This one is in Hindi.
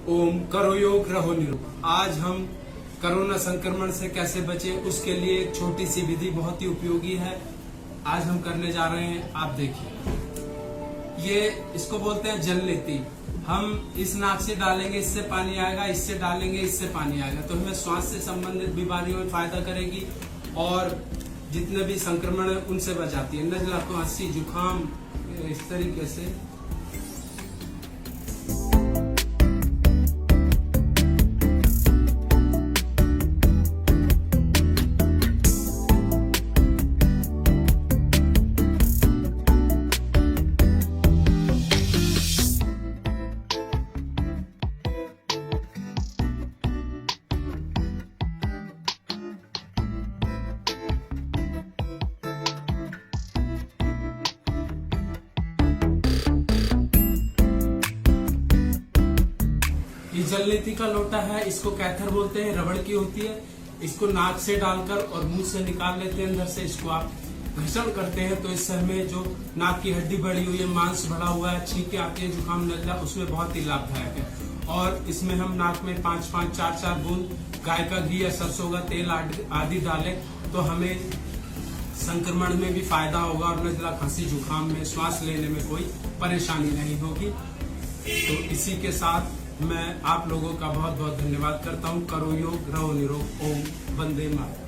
ओम करो योग रहो निरोग। आज हम कोरोना संक्रमण से कैसे बचे उसके लिए एक छोटी सी विधि बहुत ही उपयोगी है, आज हम करने जा रहे हैं। आप देखिए, ये इसको बोलते हैं जल नेती। हम इस नाक से डालेंगे, इससे पानी आएगा, इससे डालेंगे, इससे पानी आएगा, तो हमें श्वास से संबंधित बीमारियों में फायदा करेगी और जितने भी संक्रमण है उनसे बचाती है। नजला, खांसी, जुकाम, इस तरीके से। ये जल नीति का लोटा है, इसको कैथर बोलते हैं, रबड़ की होती है। इसको नाक से डालकर और मुंह से निकाल लेते हैं अंदर से। इसको आप घर्षण करते हैं तो इससे हमें जो नाक की हड्डी बढ़ी हुई है, मांस बढ़ा हुआ है, छींके आती है, जुकाम नजला, उसमें बहुत ही लाभदायक है। और इसमें हम नाक में 5-5, 4-4 बूंद गाय का घी या सरसों का तेल आदि डालें तो हमें संक्रमण में भी फायदा होगा और नजला, खांसी, जुकाम में, श्वास लेने में कोई परेशानी नहीं होगी। तो इसी के साथ मैं आप लोगों का बहुत बहुत धन्यवाद करता हूँ। करो योग रहो निरोग। ओम वंदे मातरम।